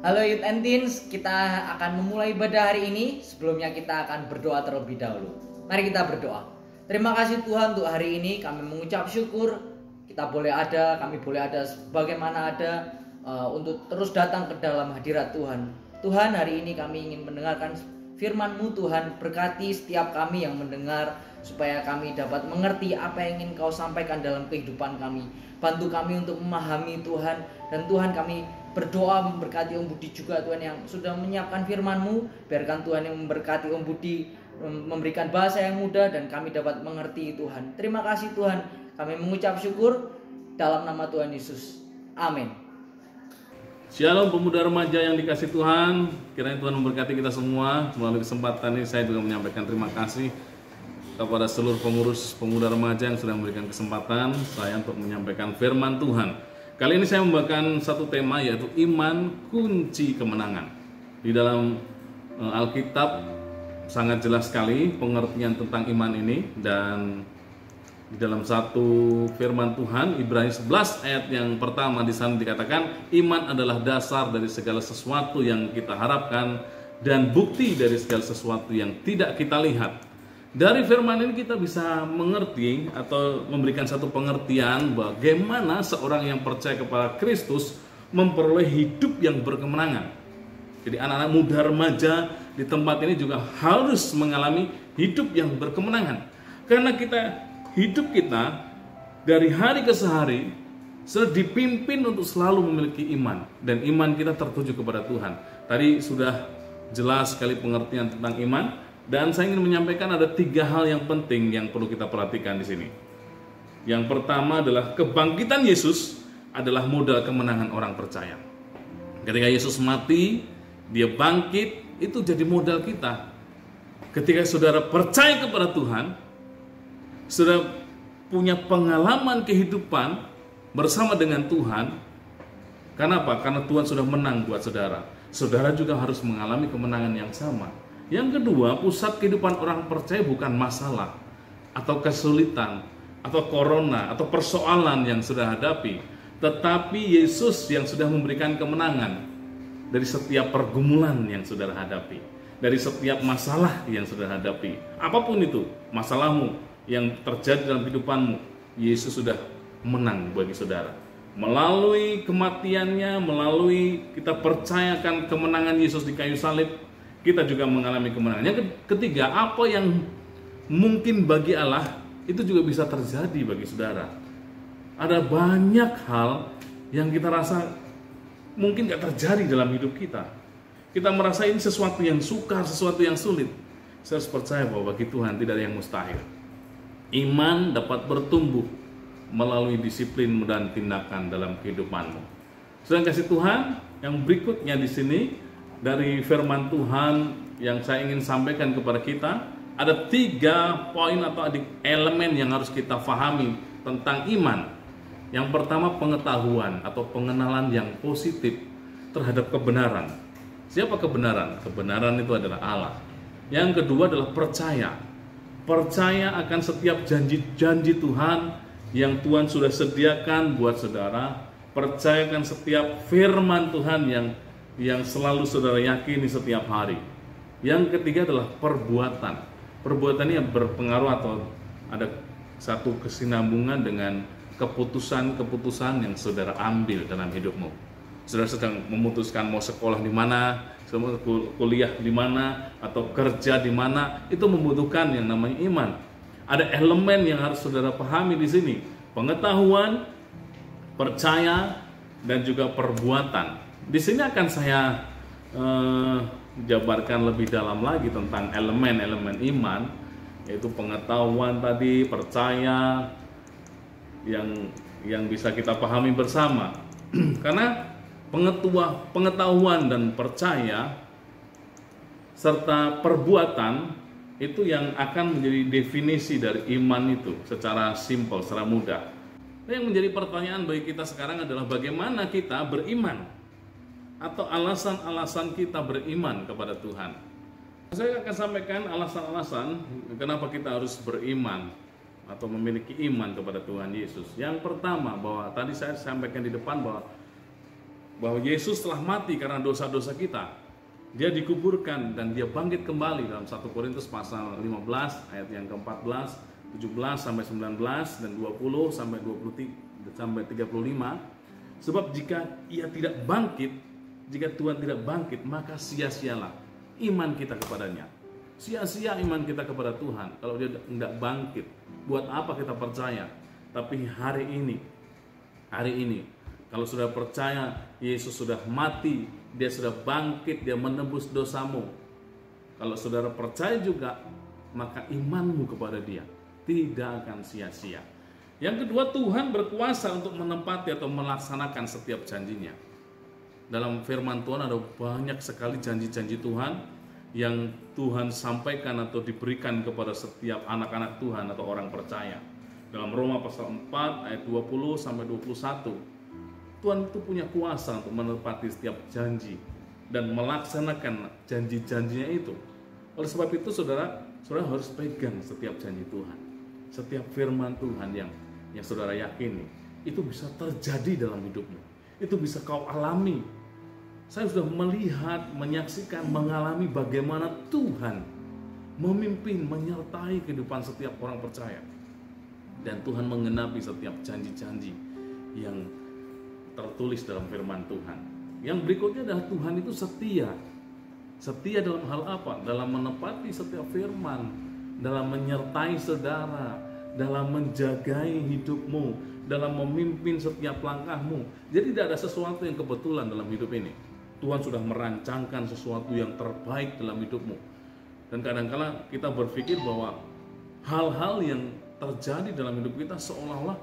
Halo Youth and Teens, kita akan memulai ibadah hari ini. Sebelumnya kita akan berdoa terlebih dahulu. Mari kita berdoa. Terima kasih Tuhan untuk hari ini. Kami mengucap syukur kita boleh ada, kami boleh ada sebagaimana ada untuk terus datang ke dalam hadirat Tuhan. Tuhan, hari ini kami ingin mendengarkan firman-Mu. Tuhan, berkati setiap kami yang mendengar supaya kami dapat mengerti apa yang ingin Kau sampaikan dalam kehidupan kami. Bantu kami untuk memahami Tuhan. Dan Tuhan, kami berdoa memberkati Om Budi juga Tuhan yang sudah menyiapkan firman-Mu. Biarkan Tuhan yang memberkati Om Budi, memberikan bahasa yang mudah dan kami dapat mengerti Tuhan. Terima kasih Tuhan. Kami mengucap syukur dalam nama Tuhan Yesus. Amin. Shalom pemuda remaja yang dikasih Tuhan. Kiranya Tuhan memberkati kita semua. Melalui kesempatan ini saya juga menyampaikan terima kasih kepada seluruh pengurus pemuda remaja yang sudah memberikan kesempatan saya untuk menyampaikan firman Tuhan. Kali ini saya membawakan satu tema, yaitu iman kunci kemenangan. Di dalam Alkitab sangat jelas sekali pengertian tentang iman ini, dan di dalam satu firman Tuhan Ibrani 11 ayat yang pertama di sana dikatakan iman adalah dasar dari segala sesuatu yang kita harapkan dan bukti dari segala sesuatu yang tidak kita lihat. Dari firman ini kita bisa mengerti atau memberikan satu pengertian bagaimana seorang yang percaya kepada Kristus memperoleh hidup yang berkemenangan. Jadi anak-anak muda remaja di tempat ini juga harus mengalami hidup yang berkemenangan. Karena hidup kita dari hari ke hari sudah dipimpin untuk selalu memiliki iman. Dan iman kita tertuju kepada Tuhan. Tadi sudah jelas sekali pengertian tentang iman. Dan saya ingin menyampaikan ada 3 hal yang penting yang perlu kita perhatikan di sini. Yang pertama adalah kebangkitan Yesus adalah modal kemenangan orang percaya. Ketika Yesus mati, dia bangkit, itu jadi modal kita. Ketika saudara percaya kepada Tuhan, saudara punya pengalaman kehidupan bersama dengan Tuhan. Kenapa? Karena Tuhan sudah menang buat saudara. Saudara juga harus mengalami kemenangan yang sama. Yang kedua, pusat kehidupan orang percaya bukan masalah atau kesulitan atau corona atau persoalan yang sudah hadapi, tetapi Yesus yang sudah memberikan kemenangan dari setiap pergumulan yang saudara hadapi, dari setiap masalah yang saudara hadapi. Apapun itu masalahmu yang terjadi dalam kehidupanmu, Yesus sudah menang bagi saudara. Melalui kematiannya, melalui kita percayakan kemenangan Yesus di kayu salib, kita juga mengalami kemenangan. Yang ketiga, apa yang mungkin bagi Allah itu juga bisa terjadi bagi saudara. Ada banyak hal yang kita rasa mungkin gak terjadi dalam hidup kita. Kita merasa ini sesuatu yang sukar, sesuatu yang sulit. Saya harus percaya bahwa bagi Tuhan tidak ada yang mustahil. Iman dapat bertumbuh melalui disiplin dan tindakan dalam kehidupanmu. Sedang kasih Tuhan, yang berikutnya di sini dari firman Tuhan yang saya ingin sampaikan kepada kita, ada 3 poin atau elemen yang harus kita pahami tentang iman. Yang pertama, pengetahuan atau pengenalan yang positif terhadap kebenaran. Siapa kebenaran? Kebenaran itu adalah Allah. Yang kedua adalah percaya. Percaya akan setiap janji-janji Tuhan yang Tuhan sudah sediakan buat saudara. Percayakan setiap firman Tuhan yang selalu saudara yakini setiap hari. Yang ketiga adalah perbuatan. Perbuatan ini berpengaruh atau ada satu kesinambungan dengan keputusan-keputusan yang saudara ambil dalam hidupmu. Saudara sedang memutuskan mau sekolah di mana, kuliah di mana, atau kerja di mana, itu membutuhkan yang namanya iman. Ada elemen yang harus saudara pahami di sini: pengetahuan, percaya, dan juga perbuatan. Di sini akan saya jabarkan lebih dalam lagi tentang elemen-elemen iman, yaitu pengetahuan tadi, percaya, yang bisa kita pahami bersama. Karena pengetahuan dan percaya serta perbuatan itu yang akan menjadi definisi dari iman itu secara simpel, secara mudah. Yang menjadi pertanyaan bagi kita sekarang adalah bagaimana kita beriman, atau alasan-alasan kita beriman kepada Tuhan. Saya akan sampaikan alasan-alasan kenapa kita harus beriman atau memiliki iman kepada Tuhan Yesus. Yang pertama, bahwa tadi saya sampaikan di depan bahwa bahwa Yesus telah mati karena dosa-dosa kita. Dia dikuburkan dan dia bangkit kembali dalam 1 Korintus pasal 15 ayat yang ke-14, 17 sampai 19 dan 20 sampai 20 sampai 35. Sebab jika ia tidak bangkit, jika Tuhan tidak bangkit, maka sia-sialah iman kita kepadanya. Sia-sia iman kita kepada Tuhan kalau dia tidak bangkit. Buat apa kita percaya? Tapi hari ini kalau sudah percaya Yesus sudah mati, dia sudah bangkit, dia menebus dosamu. Kalau saudara percaya juga, maka imanmu kepada dia tidak akan sia-sia. Yang kedua, Tuhan berkuasa untuk menempati atau melaksanakan setiap janjinya. Dalam firman Tuhan ada banyak sekali janji-janji Tuhan yang Tuhan sampaikan atau diberikan kepada setiap anak-anak Tuhan atau orang percaya. Dalam Roma pasal 4 ayat 20 sampai 21. Tuhan itu punya kuasa untuk menepati setiap janji dan melaksanakan janji-janjinya itu. Oleh sebab itu saudara harus pegang setiap janji Tuhan, setiap firman Tuhan yang saudara yakini itu bisa terjadi dalam hidupmu. Itu bisa kau alami. Saya sudah melihat, menyaksikan, mengalami bagaimana Tuhan memimpin, menyertai kehidupan setiap orang percaya. Dan Tuhan mengenapi setiap janji-janji yang tertulis dalam firman Tuhan. Yang berikutnya adalah Tuhan itu setia. Setia dalam hal apa? Dalam menepati setiap firman, dalam menyertai saudara, dalam menjagai hidupmu, dalam memimpin setiap langkahmu. Jadi tidak ada sesuatu yang kebetulan dalam hidup ini. Tuhan sudah merancangkan sesuatu yang terbaik dalam hidupmu. Dan kadang-kala kita berpikir bahwa hal-hal yang terjadi dalam hidup kita seolah-olah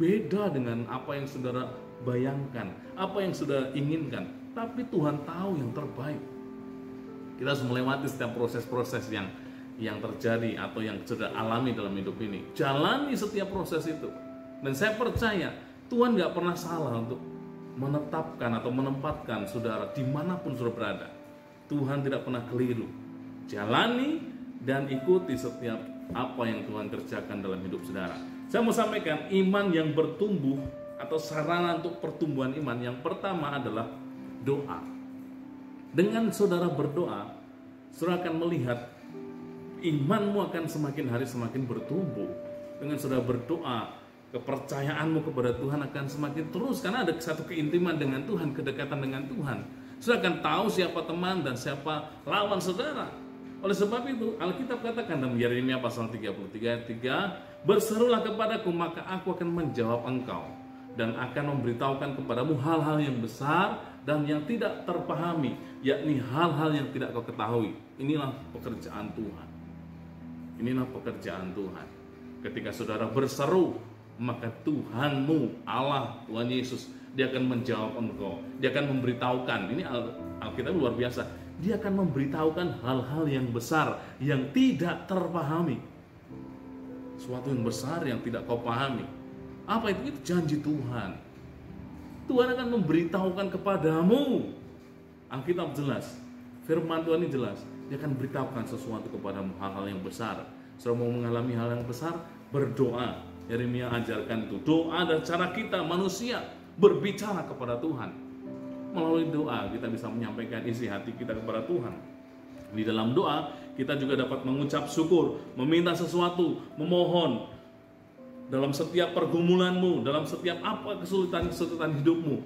beda dengan apa yang saudara bayangkan, apa yang saudara inginkan. Tapi Tuhan tahu yang terbaik. Kita harus melewati setiap proses-proses yang terjadi atau yang saudara alami dalam hidup ini. Jalani setiap proses itu. Dan saya percaya Tuhan gak pernah salah untuk menetapkan atau menempatkan saudara dimanapun saudara berada. Tuhan tidak pernah keliru. Jalani dan ikuti setiap apa yang Tuhan kerjakan dalam hidup saudara. Saya mau sampaikan iman yang bertumbuh atau sarana untuk pertumbuhan iman yang pertama adalah doa. Dengan saudara berdoa, saudara akan melihat imanmu akan semakin hari semakin bertumbuh. Dengan saudara berdoa, kepercayaanmu kepada Tuhan akan semakin terus karena ada satu keintiman dengan Tuhan, kedekatan dengan Tuhan. Saudara akan tahu siapa teman dan siapa lawan saudara. Oleh sebab itu Alkitab katakan dalam Yeremia pasal 33 ayat 3, berserulah kepadaku maka aku akan menjawab engkau dan akan memberitahukan kepadamu hal-hal yang besar dan yang tidak terpahami, yakni hal-hal yang tidak kau ketahui. Inilah pekerjaan Tuhan. Inilah pekerjaan Tuhan. Ketika saudara berseru, maka Tuhanmu, Allah, Tuhan Yesus, dia akan menjawab engkau. Dia akan memberitahukan. Ini Alkitab luar biasa. Dia akan memberitahukan hal-hal yang besar yang tidak terpahami. Suatu yang besar yang tidak kau pahami. Apa itu? Itu janji Tuhan. Tuhan akan memberitahukan kepadamu. Alkitab jelas. Firman Tuhan ini jelas. Dia akan beritahukan sesuatu kepadamu, hal-hal yang besar. Saudara mau mengalami hal yang besar, berdoa. Yeremia ajarkan itu. Doa dan cara kita manusia berbicara kepada Tuhan. Melalui doa kita bisa menyampaikan isi hati kita kepada Tuhan. Di dalam doa kita juga dapat mengucap syukur, meminta sesuatu, memohon. Dalam setiap pergumulanmu, dalam setiap apa kesulitan hidupmu,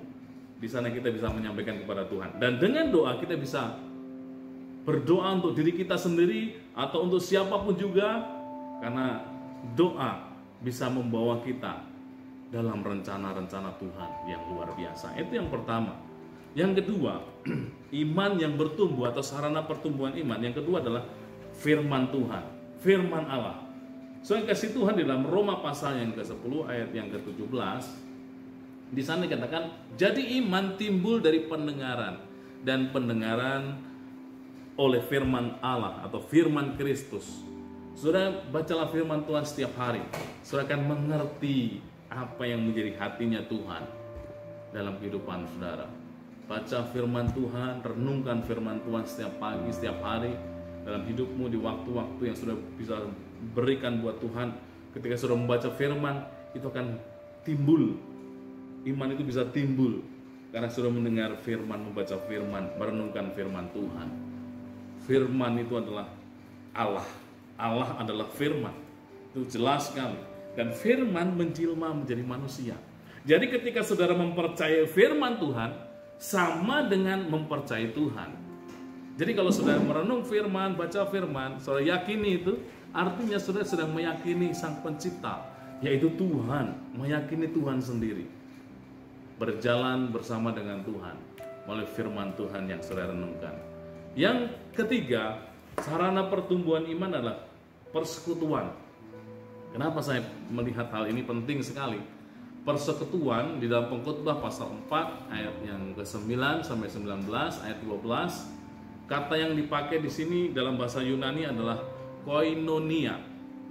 di sana kita bisa menyampaikan kepada Tuhan. Dan dengan doa kita bisa berdoa untuk diri kita sendiri atau untuk siapapun juga, karena doa bisa membawa kita dalam rencana-rencana Tuhan yang luar biasa. Itu yang pertama. Yang kedua, iman yang bertumbuh atau sarana pertumbuhan iman. Yang kedua adalah firman Tuhan, firman Allah. Soal kasih Tuhan di dalam Roma pasal yang ke-10 ayat yang ke-17. Di sana dikatakan, jadi iman timbul dari pendengaran dan pendengaran oleh firman Allah atau firman Kristus. Saudara bacalah firman Tuhan setiap hari. Saudara akan mengerti apa yang menjadi hatinya Tuhan dalam kehidupan saudara. Baca firman Tuhan, renungkan firman Tuhan setiap pagi, setiap hari dalam hidupmu di waktu-waktu yang sudah bisa berikan buat Tuhan. Ketika sudah membaca firman, itu akan timbul. Iman itu bisa timbul karena sudah mendengar firman, membaca firman, merenungkan firman Tuhan. Firman itu adalah Allah. Allah adalah firman. Itu jelas sekali. Dan firman menjelma menjadi manusia. Jadi ketika saudara mempercayai firman Tuhan, sama dengan mempercayai Tuhan. Jadi kalau saudara merenung firman, baca firman, saudara yakini itu, artinya saudara sedang meyakini Sang Pencipta, yaitu Tuhan, meyakini Tuhan sendiri. Berjalan bersama dengan Tuhan melalui firman Tuhan yang saudara renungkan. Yang ketiga, sarana pertumbuhan iman adalah persekutuan. Kenapa saya melihat hal ini penting sekali? Persekutuan di dalam Pengkhotbah pasal 4 ayat yang ke-9 sampai 19, ayat 12, kata yang dipakai di sini dalam bahasa Yunani adalah koinonia,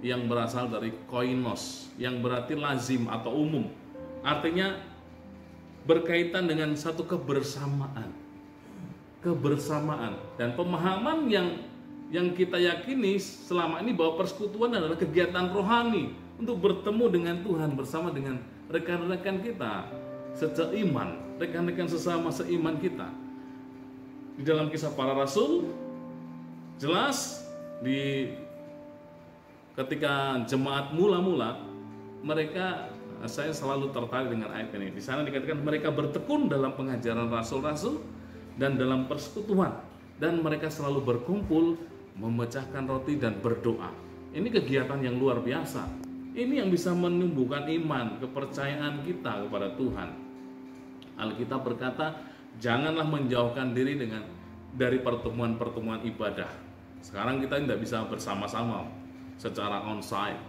yang berasal dari koinos, yang berarti lazim atau umum. Artinya berkaitan dengan satu kebersamaan dan pemahaman yang kita yakini selama ini bahwa persekutuan adalah kegiatan rohani untuk bertemu dengan Tuhan bersama dengan rekan-rekan kita seiman, rekan-rekan sesama seiman kita. Di dalam Kisah Para Rasul jelas ketika jemaat mula-mula mereka, saya selalu tertarik dengan ayat ini. Di sana dikatakan mereka bertekun dalam pengajaran rasul-rasul dan dalam persekutuan, dan mereka selalu berkumpul, memecahkan roti dan berdoa. Ini kegiatan yang luar biasa. Ini yang bisa menumbuhkan iman, kepercayaan kita kepada Tuhan. Alkitab berkata, janganlah menjauhkan diri dari pertemuan-pertemuan ibadah. Sekarang kita tidak bisa bersama-sama secara onsite,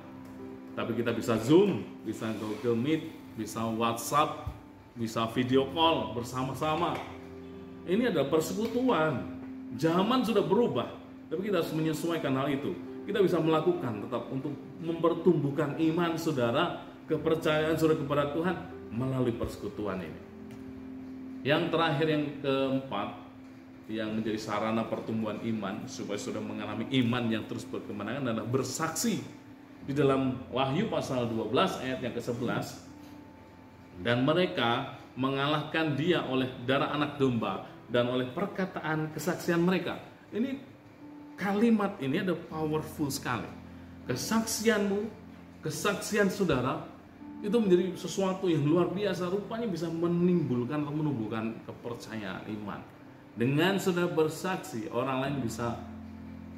tapi kita bisa Zoom, bisa Google Meet, bisa WhatsApp, bisa video call bersama-sama. Ini adalah persekutuan. Zaman sudah berubah, tapi kita harus menyesuaikan hal itu. Kita bisa melakukan tetap untuk mempertumbuhkan iman saudara, kepercayaan saudara kepada Tuhan melalui persekutuan ini. Yang terakhir, yang keempat, yang menjadi sarana pertumbuhan iman supaya saudara mengalami iman yang terus berkembang adalah bersaksi. Di dalam Wahyu pasal 12 ayat yang ke-11, dan mereka mengalahkan dia oleh darah anak domba dan oleh perkataan kesaksian mereka. Ini kalimat ini ada powerful sekali. Kesaksianmu, kesaksian saudara itu menjadi sesuatu yang luar biasa, rupanya bisa menimbulkan atau menumbuhkan kepercayaan iman. Dengan saudara bersaksi, orang lain bisa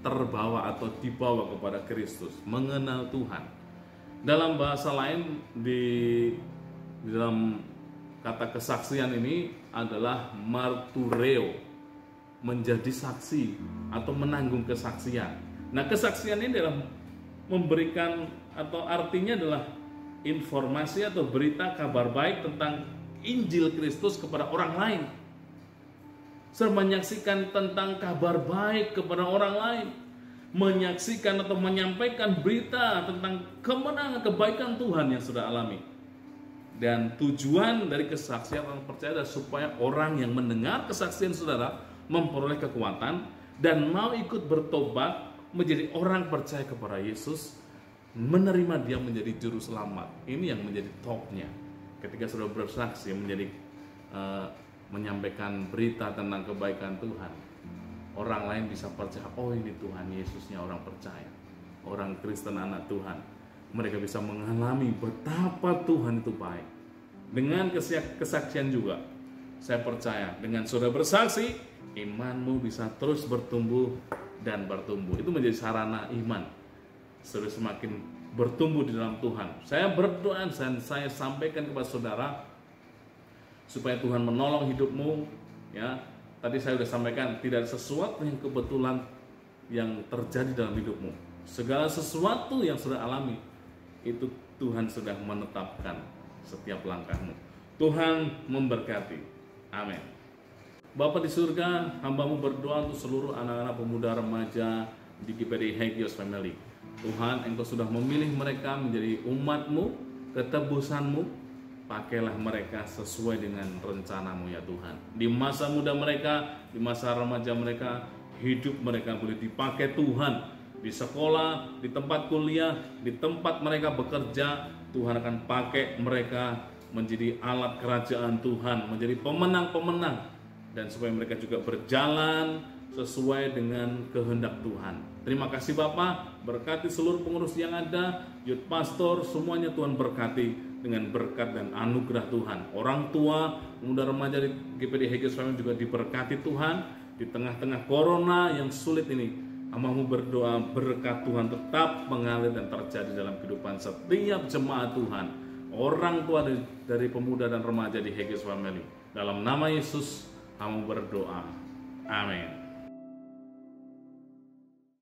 terbawa atau dibawa kepada Kristus, mengenal Tuhan. Dalam bahasa lain, di dalam kata kesaksian ini adalah martureo, menjadi saksi atau menanggung kesaksian. Nah, kesaksian ini adalah memberikan, atau artinya adalah informasi atau berita kabar baik tentang Injil Kristus kepada orang lain. Saya menyaksikan tentang kabar baik kepada orang lain, menyaksikan atau menyampaikan berita tentang kemenangan, kebaikan Tuhan yang sudah alami. Dan tujuan dari kesaksian orang percaya adalah supaya orang yang mendengar kesaksian saudara memperoleh kekuatan dan mau ikut bertobat menjadi orang percaya kepada Yesus, menerima dia menjadi juru selamat. Ini yang menjadi topnya. Ketika saudara bersaksi menjadi menyampaikan berita tentang kebaikan Tuhan, orang lain bisa percaya, oh ini Tuhan Yesusnya orang percaya, orang Kristen anak Tuhan. Mereka bisa mengalami betapa Tuhan itu baik. Dengan kesaksian juga, saya percaya dengan saudara bersaksi, imanmu bisa terus bertumbuh dan bertumbuh. Itu menjadi sarana iman. Saudara semakin bertumbuh di dalam Tuhan. Saya berdoa dan saya sampaikan kepada saudara supaya Tuhan menolong hidupmu. Ya, tadi saya sudah sampaikan, tidak ada sesuatu yang kebetulan yang terjadi dalam hidupmu. Segala sesuatu yang sudah alami itu Tuhan sudah menetapkan setiap langkahmu. Tuhan memberkati. Amin. Bapa di surga, hambamu berdoa untuk seluruh anak-anak pemuda remaja di GPD Hagios Family. Tuhan, Engkau sudah memilih mereka menjadi umat-Mu, ketebusan-Mu. Pakailah mereka sesuai dengan rencana-Mu ya Tuhan. Di masa muda mereka, di masa remaja mereka, hidup mereka boleh dipakai Tuhan. Di sekolah, di tempat kuliah, di tempat mereka bekerja, Tuhan akan pakai mereka menjadi alat kerajaan Tuhan, menjadi pemenang-pemenang, dan supaya mereka juga berjalan sesuai dengan kehendak Tuhan. Terima kasih Bapak, berkati seluruh pengurus yang ada, youth pastor, semuanya Tuhan berkati dengan berkat dan anugerah Tuhan. Orang tua, pemuda remaja di GPD Hagios Family juga diberkati Tuhan. Di tengah-tengah corona yang sulit ini, hamba-Mu berdoa berkat Tuhan tetap mengalir dan terjadi dalam kehidupan setiap jemaat Tuhan, orang tua dari pemuda dan remaja di Hagios Family. Dalam nama Yesus, hamba berdoa. Amin.